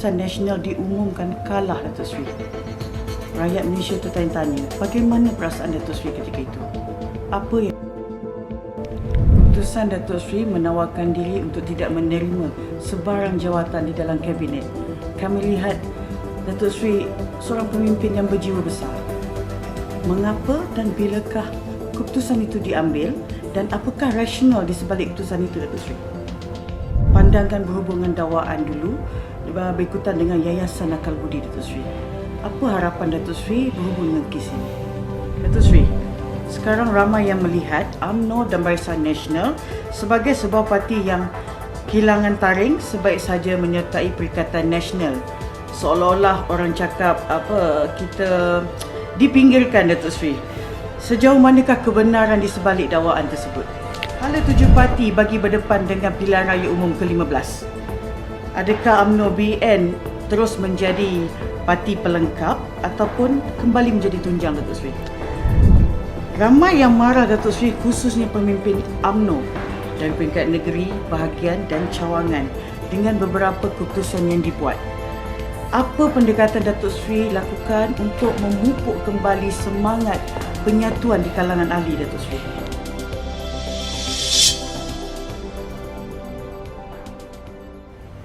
Barisan Nasional diumumkan kalah, Datuk Seri. Rakyat Malaysia tertanya-tanya, bagaimana perasaan Datuk Seri ketika itu? Apa yang keputusan Datuk Seri menawarkan diri untuk tidak menerima sebarang jawatan di dalam kabinet. Kami lihat Datuk Seri seorang pemimpin yang berjiwa besar. Mengapa dan bilakah keputusan itu diambil dan apakah rasional di sebalik keputusan itu, Datuk Seri? Pandangan berhubungan dakwaan dulu berikutan dengan Yayasan Akal Budi, Datuk Seri. Apa harapan Datuk Seri berhubung dengan kes ini? Datuk Seri, sekarang ramai yang melihat UMNO dan Barisan Nasional sebagai sebuah parti yang kehilangan taring sebaik saja menyertai Perikatan Nasional. Seolah-olah orang cakap kita dipinggirkan, Datuk Seri. Sejauh manakah kebenaran di sebalik dakwaan tersebut? Hala 7 parti bagi berdepan dengan pilihan raya umum ke-15. Adakah UMNO BN terus menjadi parti pelengkap ataupun kembali menjadi tunjang, Datuk Seri? Ramai yang marah, Datuk Seri, khususnya pemimpin UMNO dari peringkat negeri, bahagian dan cawangan dengan beberapa keputusan yang dibuat. Apa pendekatan Datuk Seri lakukan untuk memupuk kembali semangat penyatuan di kalangan ahli, Datuk Seri?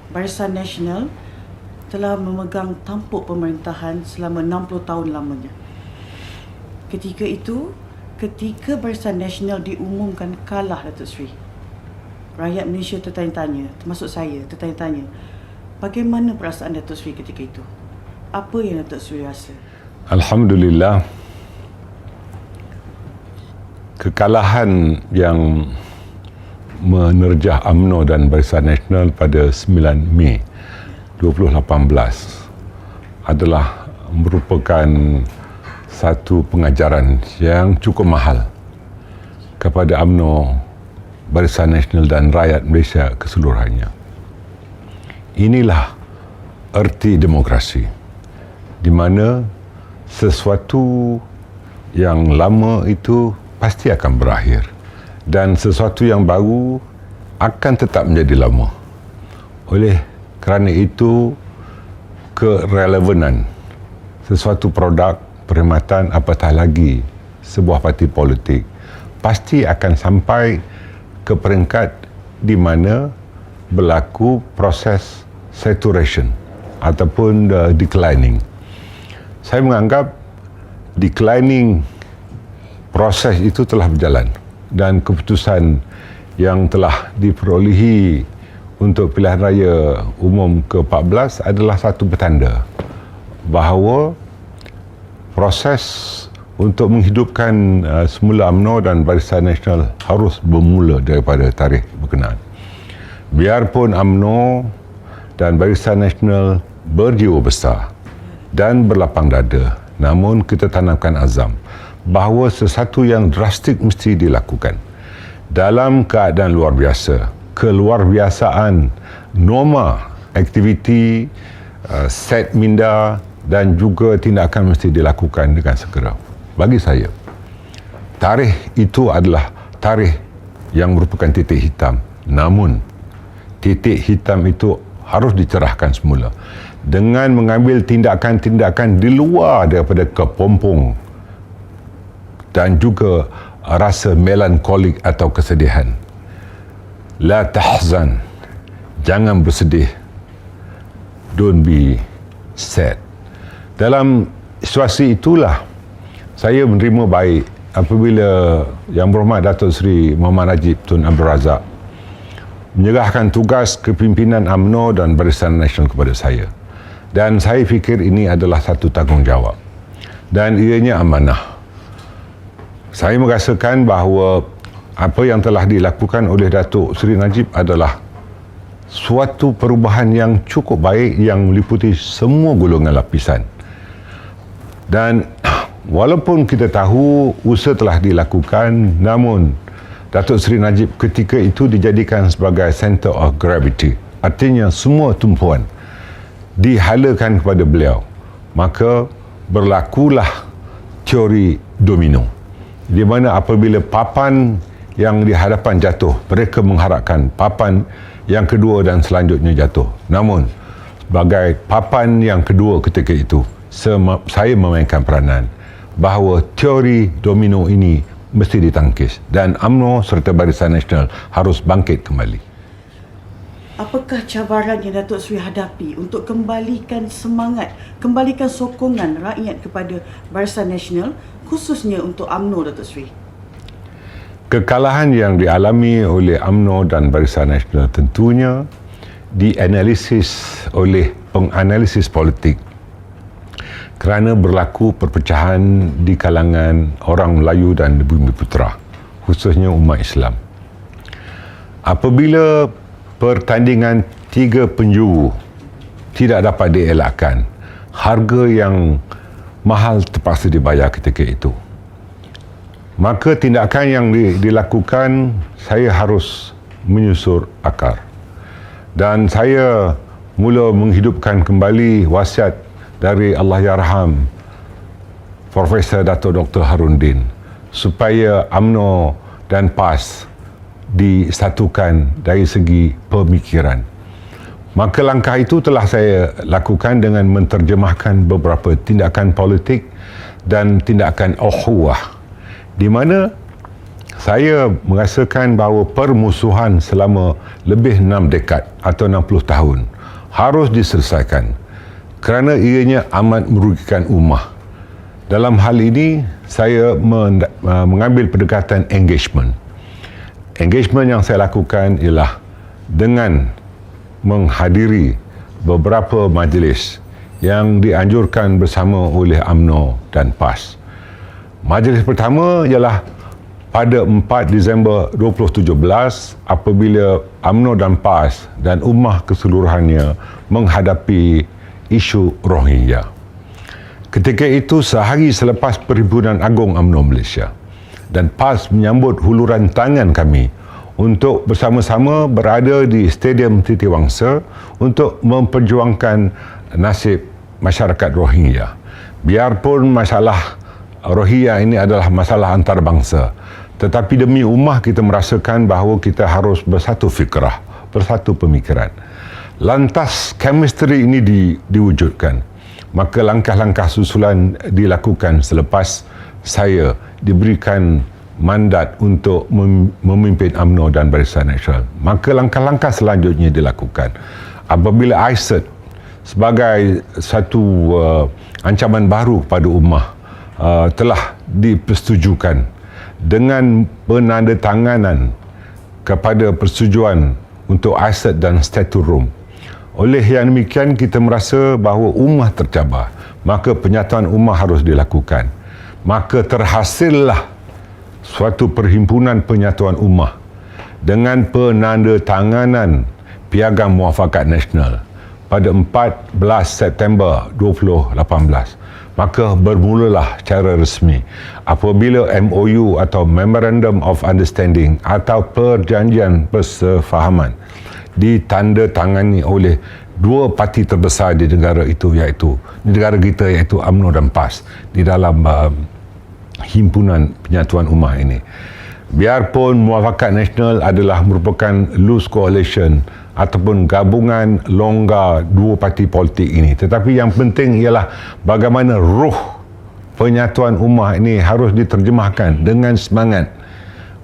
Barisan Nasional telah memegang tampuk pemerintahan selama 60 tahun lamanya. Ketika itu, ketika Barisan Nasional diumumkan kalah, Datuk Seri, rakyat Malaysia tertanya-tanya, termasuk saya tertanya-tanya, bagaimana perasaan Datuk Seri ketika itu? Apa yang Datuk Seri rasa? Alhamdulillah, kekalahan yang menerjah UMNO dan Barisan Nasional pada 9 Mei 2018 adalah merupakan satu pengajaran yang cukup mahal kepada UMNO, Barisan Nasional dan rakyat Malaysia keseluruhannya. Inilah erti demokrasi, di mana sesuatu yang lama itu pasti akan berakhir dan sesuatu yang baru akan tetap menjadi lama. Oleh kerana itu, kerelevanan sesuatu produk perkhidmatan, apatah lagi sebuah parti politik, pasti akan sampai ke peringkat di mana berlaku proses saturation ataupun declining. Saya menganggap declining proses itu telah berjalan dan keputusan yang telah diperolehi untuk pilihan raya umum ke-14 adalah satu petanda bahawa proses untuk menghidupkan semula UMNO dan Barisan Nasional harus bermula daripada tarikh berkenaan. Biarpun UMNO dan Barisan Nasional berjiwa besar dan berlapang dada, namun kita tanamkan azam bahawa sesuatu yang drastik mesti dilakukan dalam keadaan luar biasa. Keluarbiasaan norma aktiviti, set minda dan juga tindakan mesti dilakukan dengan segera. Bagi saya, tarikh itu adalah tarikh yang merupakan titik hitam. Namun, titik hitam itu harus dicerahkan semula dengan mengambil tindakan-tindakan di luar daripada kepompong dan juga rasa melankolik atau kesedihan. La tahzan, jangan bersedih. Don't be sad. Dalam situasi itulah saya menerima baik apabila Yang Berhormat Datuk Seri Muhammad Najib Tun Abdul Razak menyerahkan tugas kepimpinan UMNO dan Barisan Nasional kepada saya. Dan saya fikir ini adalah satu tanggungjawab dan ianya amanah. Saya merasakan bahawa apa yang telah dilakukan oleh Datuk Seri Najib adalah suatu perubahan yang cukup baik yang meliputi semua golongan lapisan. Dan walaupun kita tahu usaha telah dilakukan, namun Datuk Seri Najib ketika itu dijadikan sebagai center of gravity. Artinya semua tumpuan dihalakan kepada beliau. Maka berlakulah teori domino, di mana apabila papan yang di hadapan jatuh, mereka mengharapkan papan yang kedua dan selanjutnya jatuh. Namun, sebagai papan yang kedua ketika itu, saya memainkan peranan bahawa teori domino ini mesti ditangkis dan UMNO serta Barisan Nasional harus bangkit kembali. Apakah cabaran yang Datuk Seri hadapi untuk kembalikan semangat, kembalikan sokongan rakyat kepada Barisan Nasional, khususnya untuk UMNO, Datuk Seri? Kekalahan yang dialami oleh UMNO dan Barisan Nasional tentunya dianalisis oleh penganalisis politik kerana berlaku perpecahan di kalangan orang Melayu dan Bumi Putera, khususnya umat Islam. Apabila pertandingan 3 penjuru tidak dapat dielakkan, harga yang mahal terpaksa dibayar ketika itu. Maka tindakan yang dilakukan, saya harus menyusur akar. Dan saya mula menghidupkan kembali wasiat dari Allahyarham Profesor Dato' Dr. Harundin supaya UMNO dan PAS disatukan dari segi pemikiran. Maka langkah itu telah saya lakukan dengan menterjemahkan beberapa tindakan politik dan tindakan ukhuwah, di mana saya merasakan bahawa permusuhan selama lebih 6 dekad atau 60 tahun harus diselesaikan kerana ianya amat merugikan ummah. Dalam hal ini, saya mengambil pendekatan engagement. Engagement yang saya lakukan ialah dengan menghadiri beberapa majlis yang dianjurkan bersama oleh UMNO dan PAS. Majlis pertama ialah pada 4 Disember 2017 apabila UMNO dan PAS dan ummah keseluruhannya menghadapi isu Rohingya. Ketika itu sehari selepas Perhimpunan Agung UMNO Malaysia, dan PAS menyambut huluran tangan kami untuk bersama-sama berada di Stadium Titiwangsa untuk memperjuangkan nasib masyarakat Rohingya. Biarpun masalah Rohingya ini adalah masalah antarabangsa, tetapi demi ummah kita merasakan bahawa kita harus bersatu fikrah, bersatu pemikiran. Lantas chemistry ini diwujudkan. Maka langkah-langkah susulan dilakukan selepas saya diberikan mandat untuk memimpin UMNO dan Barisan Nasional. Maka langkah-langkah selanjutnya dilakukan. Apabila ISET sebagai satu ancaman baru kepada ummah telah dipersetujukan dengan penandatanganan kepada persetujuan untuk ISET dan Statute Room. Oleh yang demikian, kita merasa bahawa ummah tercabar, maka penyatuan ummah harus dilakukan. Maka terhasillah suatu perhimpunan penyatuan ummah dengan penandatanganan Piagam Muafakat Nasional pada 14 September 2018. Maka bermulalah secara resmi apabila MOU atau Memorandum of Understanding atau perjanjian persefahaman ditandatangani oleh dua parti terbesar di negara itu, iaitu di negara kita, iaitu UMNO dan PAS di dalam himpunan penyatuan ummah ini. Biarpun Muafakat Nasional adalah merupakan loose coalition ataupun gabungan longgar dua parti politik ini, tetapi yang penting ialah bagaimana ruh penyatuan ummah ini harus diterjemahkan dengan semangat,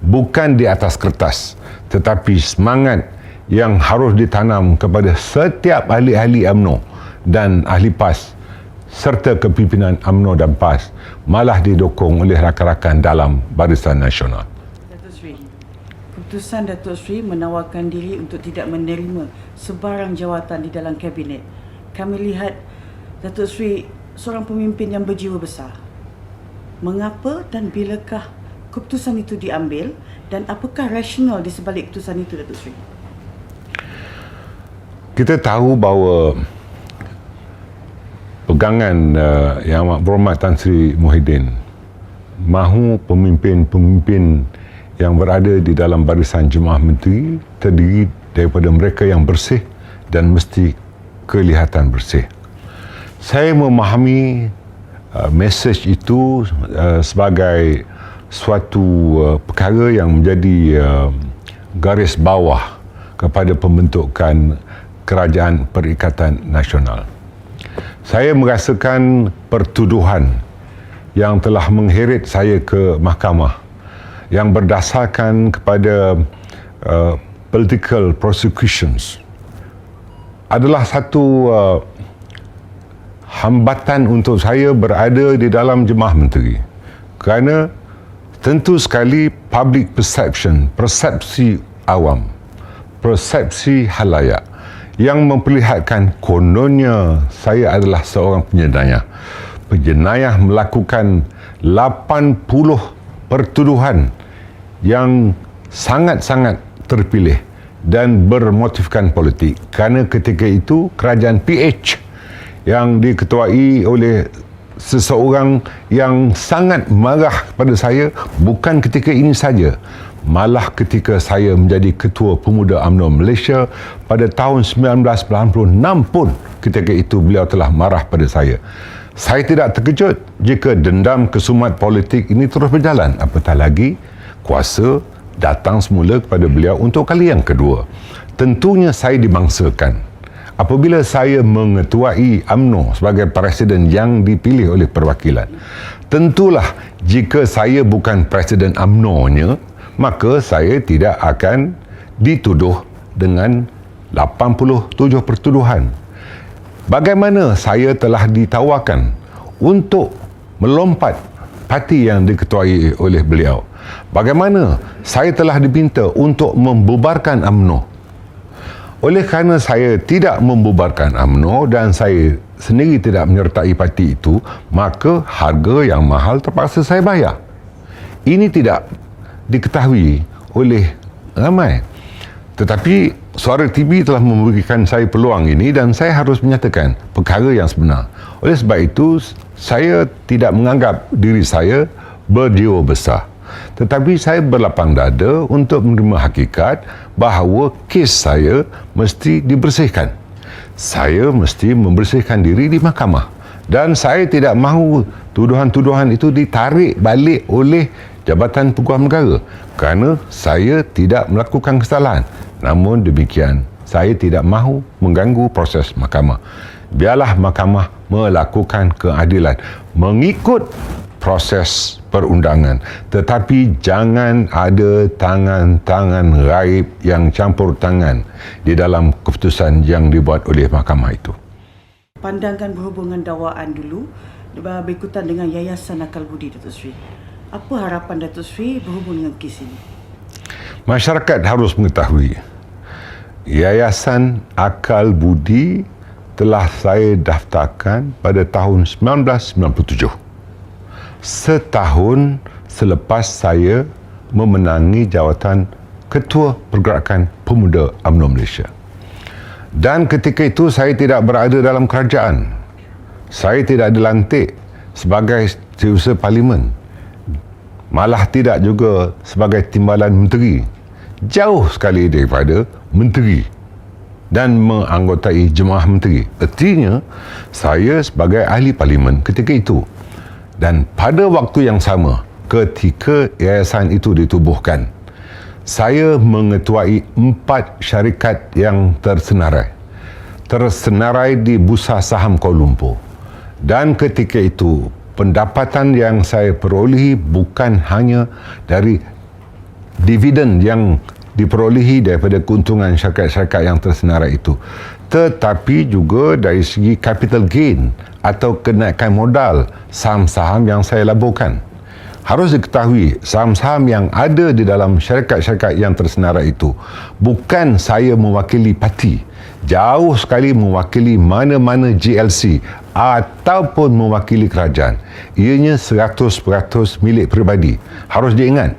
bukan di atas kertas, tetapi semangat yang harus ditanam kepada setiap ahli-ahli UMNO dan ahli PAS serta kepimpinan UMNO dan PAS, malah didukung oleh rakan-rakan dalam Barisan Nasional. Datuk Seri, keputusan Datuk Seri menawarkan diri untuk tidak menerima sebarang jawatan di dalam kabinet. Kami lihat Datuk Seri seorang pemimpin yang berjiwa besar. Mengapa dan bilakah keputusan itu diambil dan apakah rasional di sebalik keputusan itu, Datuk Seri? Kita tahu bahawa pegangan Yang Amat Berhormat Tan Sri Muhyiddin mahu pemimpin-pemimpin yang berada di dalam barisan Jemaah Menteri terdiri daripada mereka yang bersih dan mesti kelihatan bersih. Saya memahami mesej itu sebagai suatu perkara yang menjadi garis bawah kepada pembentukan Kerajaan Perikatan Nasional. Saya merasakan pertuduhan yang telah mengheret saya ke mahkamah yang berdasarkan kepada political prosecutions adalah satu hambatan untuk saya berada di dalam Jemaah Menteri, kerana tentu sekali public perception, persepsi awam, persepsi halayak yang memperlihatkan kononnya saya adalah seorang penjenayah melakukan 80 pertuduhan yang sangat-sangat terpilih dan bermotifkan politik, kerana ketika itu kerajaan PH yang diketuai oleh seseorang yang sangat marah kepada saya, bukan ketika ini saja, malah ketika saya menjadi Ketua Pemuda UMNO Malaysia pada tahun 1996 pun ketika itu beliau telah marah pada saya. Saya tidak terkejut jika dendam kesumat politik ini terus berjalan, apatah lagi kuasa datang semula kepada beliau untuk kali yang kedua. Tentunya saya dibangsakan apabila saya mengetuai UMNO sebagai presiden yang dipilih oleh perwakilan. Tentulah jika saya bukan presiden UMNO-nya, maka saya tidak akan dituduh dengan 87 pertuduhan. Bagaimana saya telah ditawarkan untuk melompat parti yang diketuai oleh beliau. Bagaimana saya telah diminta untuk membubarkan UMNO. Oleh kerana saya tidak membubarkan UMNO dan saya sendiri tidak menyertai parti itu, maka harga yang mahal terpaksa saya bayar. Ini tidak diketahui oleh ramai. Tetapi Suara TV telah memberikan saya peluang ini dan saya harus menyatakan perkara yang sebenar. Oleh sebab itu, saya tidak menganggap diri saya berjiwa besar. Tetapi saya berlapang dada untuk menerima hakikat bahawa kes saya mesti dibersihkan. Saya mesti membersihkan diri di mahkamah. Dan saya tidak mahu tuduhan-tuduhan itu ditarik balik oleh Jabatan Peguam Negara kerana saya tidak melakukan kesalahan. Namun demikian, saya tidak mahu mengganggu proses mahkamah. Biarlah mahkamah melakukan keadilan mengikut proses perundangan. Tetapi jangan ada tangan-tangan raib yang campur tangan di dalam keputusan yang dibuat oleh mahkamah itu. Pandangan berhubungan dakwaan dulu berikutan dengan Yayasan Akal Budi, Datuk Seri. Apa harapan Datuk Seri berhubung dengan kes ini? Masyarakat harus mengetahui Yayasan Akal Budi telah saya daftarkan pada tahun 1997. Setahun selepas saya memenangi jawatan Ketua Pergerakan Pemuda UMNO Malaysia. Dan ketika itu saya tidak berada dalam kerajaan. Saya tidak dilantik sebagai setiausaha parlimen. Malah tidak juga sebagai timbalan menteri. Jauh sekali daripada menteri dan menganggotai jemaah menteri. Artinya, saya sebagai ahli parlimen ketika itu. Dan pada waktu yang sama, ketika yayasan itu ditubuhkan, saya mengetuai 4 syarikat yang tersenarai di Bursa Saham Kuala Lumpur. Dan ketika itu, pendapatan yang saya perolehi bukan hanya dari dividen yang diperolehi daripada keuntungan syarikat-syarikat yang tersenarai itu, tetapi juga dari segi capital gain atau kenaikan modal saham-saham yang saya laburkan. Harus diketahui, saham-saham yang ada di dalam syarikat-syarikat yang tersenarai itu bukan saya mewakili parti, jauh sekali mewakili mana-mana GLC ataupun mewakili kerajaan. Ianya 100% milik peribadi. Harus diingat,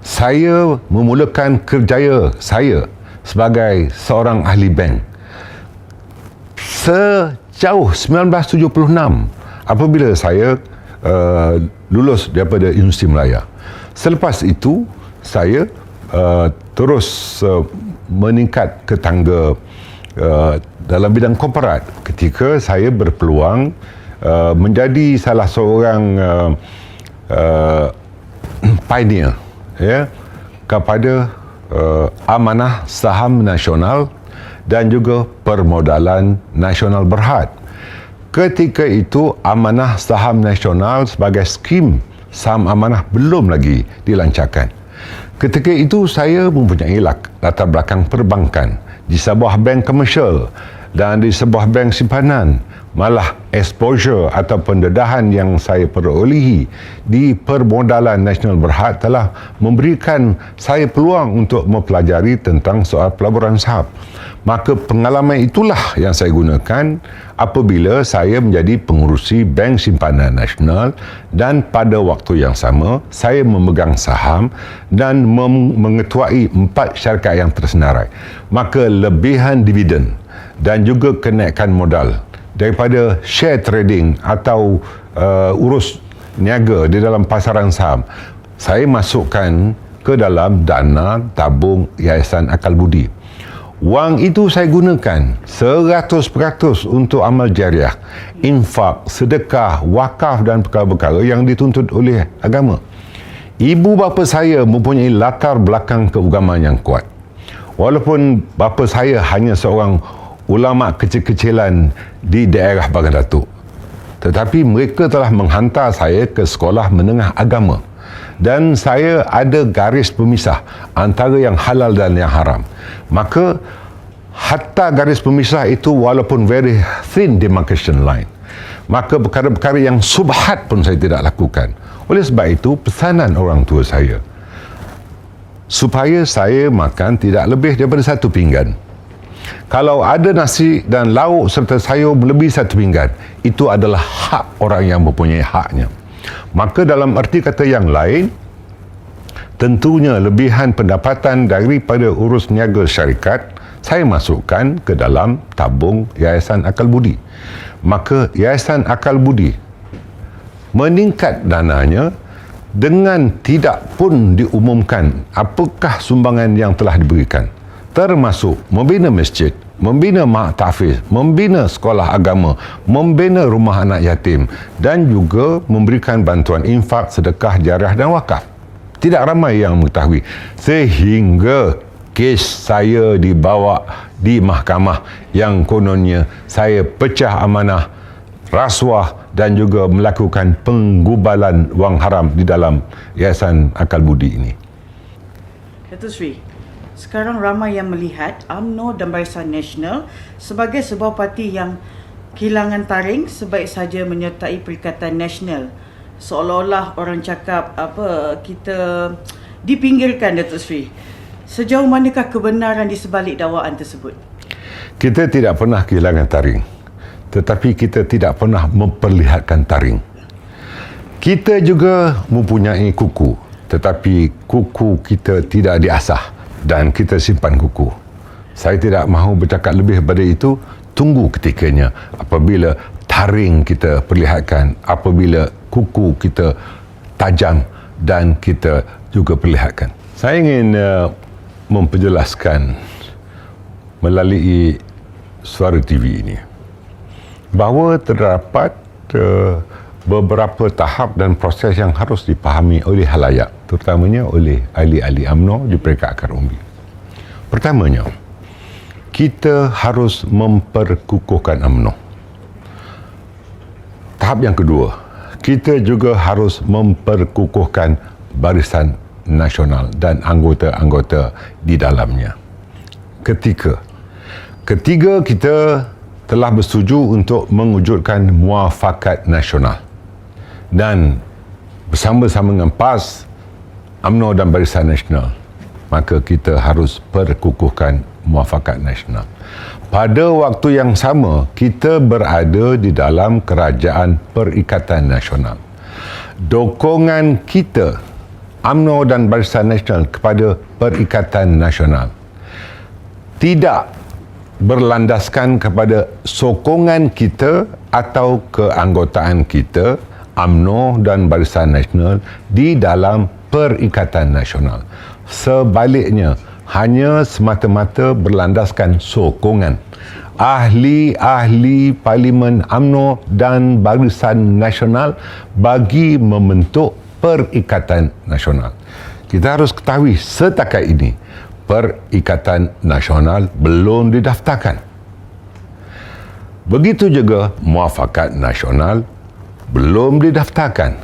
saya memulakan kerjaya saya sebagai seorang ahli bank sejauh 1976 apabila saya lulus daripada Universiti Melaya. Selepas itu, saya terus meningkat ke tangga dalam bidang korporat ketika saya berpeluang menjadi salah seorang pioneer kepada amanah saham nasional dan juga permodalan nasional berhad. Ketika itu, amanah saham nasional sebagai skim saham amanah belum lagi dilancarkan. Ketika itu, saya mempunyai latar belakang perbankan di sebuah bank komersial dan di sebuah bank simpanan. Malah exposure atau pendedahan yang saya perolehi di permodalan nasional berhad telah memberikan saya peluang untuk mempelajari tentang soal pelaburan saham. Maka pengalaman itulah yang saya gunakan apabila saya menjadi pengurusi Bank Simpanan Nasional, dan pada waktu yang sama saya memegang saham dan mengetuai 4 syarikat yang tersenarai. Maka lebihan dividen dan juga kenaikan modal daripada share trading atau urus niaga di dalam pasaran saham, saya masukkan ke dalam dana tabung Yayasan Akal Budi. Wang itu saya gunakan 100% untuk amal jariah, infak, sedekah, wakaf dan perkara-perkara yang dituntut oleh agama. Ibu bapa saya mempunyai latar belakang keagamaan yang kuat. Walaupun bapa saya hanya seorang ulama kecil-kecilan di daerah Bagan Datuk, tetapi mereka telah menghantar saya ke sekolah menengah agama, dan saya ada garis pemisah antara yang halal dan yang haram. Maka hatta garis pemisah itu walaupun very thin demarcation line, maka perkara-perkara yang subhat pun saya tidak lakukan. Oleh sebab itu, pesanan orang tua saya supaya saya makan tidak lebih daripada 1 pinggan. Kalau ada nasi dan lauk serta sayur melebihi 1 pinggan, itu adalah hak orang yang mempunyai haknya. Maka dalam arti kata yang lain, tentunya lebihan pendapatan daripada urus niaga syarikat saya masukkan ke dalam tabung Yayasan Akal Budi. Maka Yayasan Akal Budi meningkat dananya dengan tidak pun diumumkan apakah sumbangan yang telah diberikan, termasuk membina masjid, membina mak tahfiz, membina sekolah agama, membina rumah anak yatim, dan juga memberikan bantuan infak, sedekah, jariah dan wakaf. Tidak ramai yang mengetahui, sehingga kes saya dibawa di mahkamah yang kononnya saya pecah amanah, rasuah dan juga melakukan penggubalan wang haram di dalam Yayasan Akal Budi ini. Datuk Seri, sekarang ramai yang melihat UMNO dan Barisan Nasional sebagai sebuah parti yang kehilangan taring sebaik saja menyertai Perikatan Nasional. Seolah-olah orang cakap kita dipinggirkan, Datuk Seri. Sejauh manakah kebenaran di sebalik dakwaan tersebut? Kita tidak pernah kehilangan taring, tetapi kita tidak pernah memperlihatkan taring. Kita juga mempunyai kuku, tetapi kuku kita tidak diasah dan kita simpan kuku. Saya tidak mahu bercakap lebih daripada itu. Tunggu ketikanya apabila taring kita perlihatkan, apabila kuku kita tajam dan kita juga perlihatkan. Saya ingin memperjelaskan melalui Suara TV ini bahawa terdapat beberapa tahap dan proses yang harus dipahami oleh khalayak, terutamanya oleh ahli-ahli UMNO di peringkat akar umbi. Pertamanya, kita harus memperkukuhkan UMNO. Tahap yang kedua, kita juga harus memperkukuhkan Barisan Nasional dan anggota-anggota di dalamnya. Ketiga, kita telah bersetuju untuk mewujudkan muafakat nasional, dan bersama-sama dengan PAS, UMNO dan Barisan Nasional, maka kita harus perkukuhkan muafakat nasional. Pada waktu yang sama, kita berada di dalam Kerajaan Perikatan Nasional. Dokongan kita, UMNO dan Barisan Nasional, kepada Perikatan Nasional tidak berlandaskan kepada sokongan kita atau keanggotaan kita, UMNO dan Barisan Nasional, di dalam Perikatan Nasional. Sebaliknya, hanya semata-mata berlandaskan sokongan ahli-ahli Parlimen UMNO dan Barisan Nasional bagi membentuk Perikatan Nasional. Kita harus ketahui setakat ini Perikatan Nasional belum didaftarkan. Begitu juga Muafakat Nasional belum didaftarkan.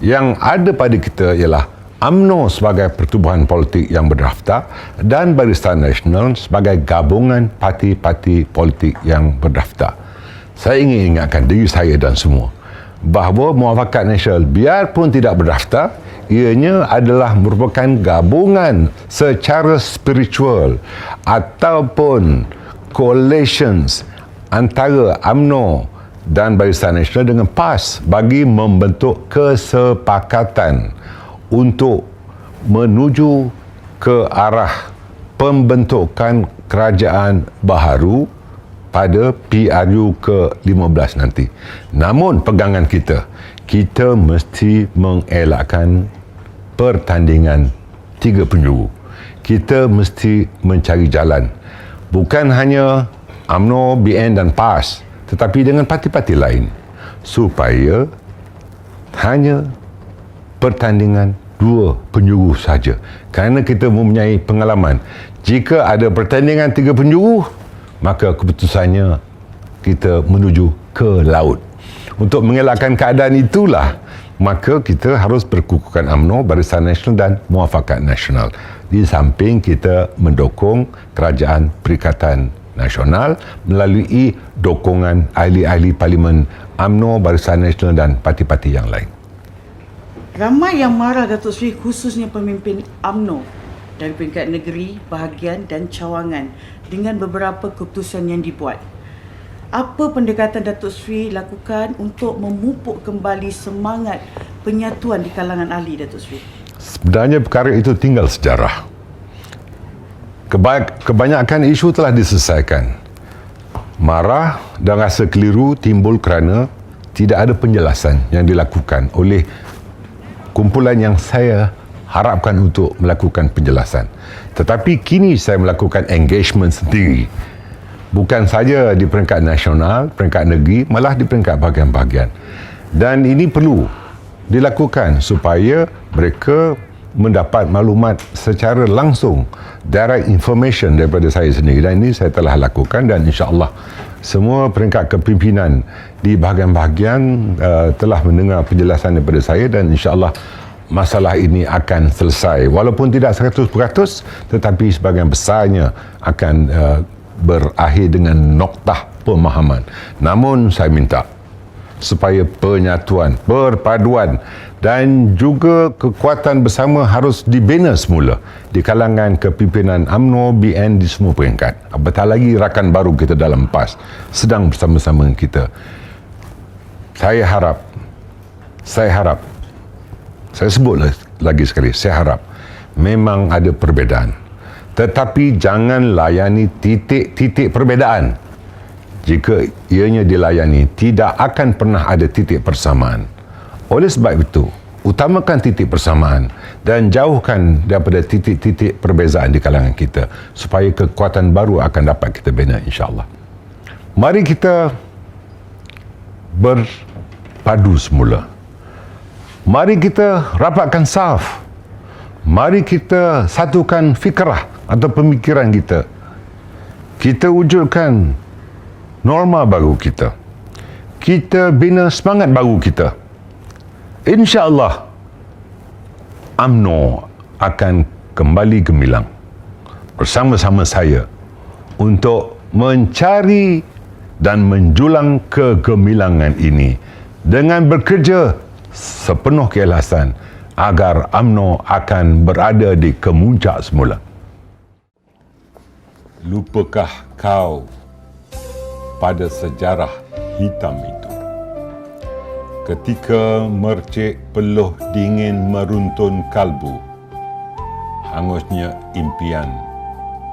Yang ada pada kita ialah UMNO sebagai pertubuhan politik yang berdaftar dan Barisan Nasional sebagai gabungan parti-parti politik yang berdaftar. Saya ingin ingatkan diri saya dan semua bahawa Muafakat Nasional biarpun tidak berdaftar, ianya adalah merupakan gabungan secara spiritual ataupun coalitions antara UMNO dan Barisan Nasional dengan PAS bagi membentuk kesepakatan untuk menuju ke arah pembentukan kerajaan baharu pada PRU ke-15 nanti. Namun pegangan kita mesti mengelakkan pertandingan 3 penjuru. Kita mesti mencari jalan. Bukan hanya UMNO, BN dan PAS, tetapi dengan parti-parti lain, supaya hanya pertandingan 2 penjuru saja. Kerana kita mempunyai pengalaman, jika ada pertandingan 3 penjuru, maka keputusannya kita menuju ke laut. Untuk mengelakkan keadaan itulah, maka kita harus berkukuhkan UMNO, Barisan Nasional dan Muafakat Nasional. Di samping kita mendukung Kerajaan Perikatan Nasional melalui dokongan ahli-ahli Parlimen UMNO, Barisan Nasional dan parti-parti yang lain. Ramai yang marah Datuk Seri, khususnya pemimpin UMNO dari peringkat negeri, bahagian dan cawangan dengan beberapa keputusan yang dibuat. Apa pendekatan Datuk Seri lakukan untuk memupuk kembali semangat penyatuan di kalangan ahli, Datuk Seri? Sebenarnya perkara itu tinggal sejarah. Kebanyakan isu telah diselesaikan. Marah dan rasa keliru timbul kerana tidak ada penjelasan yang dilakukan oleh kumpulan yang saya harapkan untuk melakukan penjelasan. Tetapi kini saya melakukan engagement sendiri. Bukan saja di peringkat nasional, peringkat negeri, malah di peringkat bahagian-bahagian. Dan ini perlu dilakukan supaya mereka mendapat maklumat secara langsung, direct information daripada saya sendiri. Dan ini saya telah lakukan dan insya-Allah semua peringkat kepimpinan di bahagian-bahagian telah mendengar penjelasan daripada saya dan insya-Allah masalah ini akan selesai. Walaupun tidak 100%, tetapi sebahagian besarnya akan berakhir dengan noktah pemahaman. Namun saya minta supaya penyatuan, perpaduan dan juga kekuatan bersama harus dibina semula di kalangan kepimpinan UMNO, BN di semua peringkat. Apatah lagi rakan baru kita dalam PAS sedang bersama-sama kita. Saya harap, saya sebut lagi sekali, saya harap memang ada perbezaan. Tetapi jangan layani titik-titik perbezaan. Jika ianya dilayani, tidak akan pernah ada titik persamaan. Oleh sebab itu, utamakan titik persamaan dan jauhkan daripada titik-titik perbezaan di kalangan kita supaya kekuatan baru akan dapat kita bina insya-Allah. Mari kita berpadu semula. Mari kita rapatkan saf. Mari kita satukan fikrah atau pemikiran kita. Kita wujudkan norma baru kita. Kita bina semangat baru kita. InsyaAllah, UMNO akan kembali gemilang bersama-sama saya untuk mencari dan menjulang kegemilangan ini dengan bekerja sepenuh keikhlasan agar UMNO akan berada di kemuncak semula. Lupakah kau pada sejarah hitam itu? Ketika mercik peluh dingin meruntun kalbu, hangusnya impian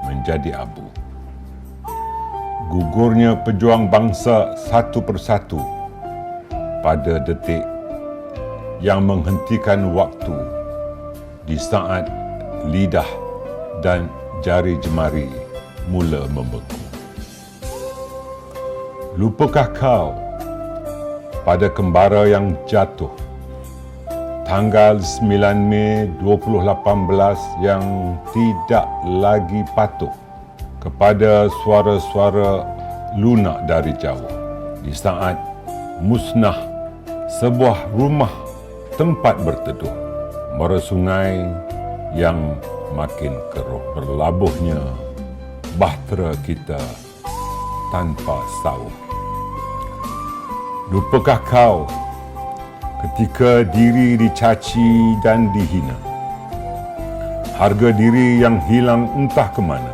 menjadi abu. Gugurnya pejuang bangsa satu persatu pada detik yang menghentikan waktu di saat lidah dan jari jemari mula membeku. Lupakah kau pada kembara yang jatuh tanggal 9 Mei 2018 yang tidak lagi patuh kepada suara-suara lunak dari jauh di saat musnah sebuah rumah tempat berteduh, muara sungai yang makin keruh, berlabuhnya bahtera kita tanpa saur. Lupakah kau ketika diri dicaci dan dihina? Harga diri yang hilang entah ke mana.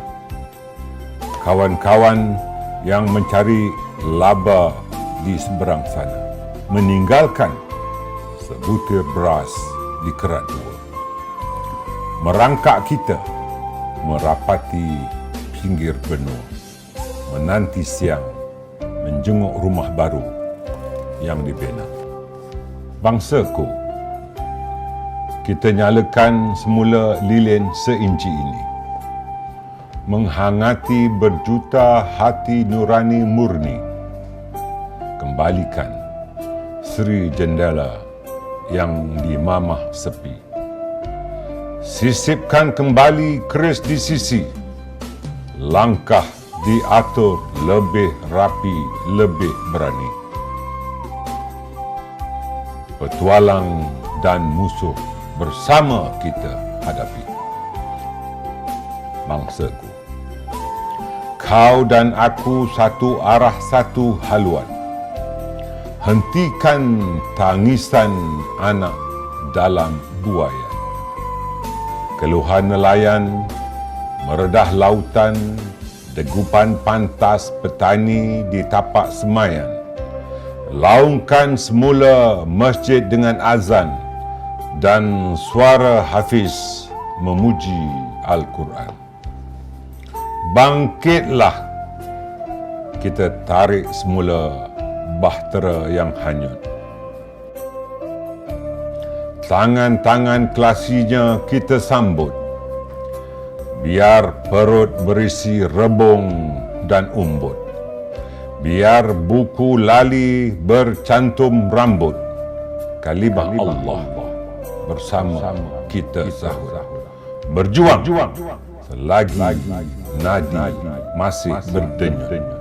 Kawan-kawan yang mencari laba di seberang sana, meninggalkan sebutir beras di kerat dua. Merangkak kita merapati pinggir benua, menanti siang menjenguk rumah baru yang dibina. Bangsaku, kita nyalakan semula lilin seinci ini, menghangati berjuta hati nurani murni. Kembalikan seri jendela yang dimamah sepi. Sisipkan kembali keris di sisi. Langkah diatur lebih rapi, lebih berani. Petualang dan musuh bersama kita hadapi. Bangsaku, kau dan aku satu arah, satu haluan. Hentikan tangisan anak dalam buaya. Keluhan nelayan, meredah lautan, degupan pantas petani di tapak semayan. Laungkan semula masjid dengan azan dan suara hafiz memuji Al-Quran. Bangkitlah, kita tarik semula bahtera yang hanyut. Tangan-tangan klasinya kita sambut, biar perut berisi rebung dan umbut. Biar buku lali bercantum rambut. Kalimah Allah bersama kita sahur. Berjuang selagi nadi masih berdenyut.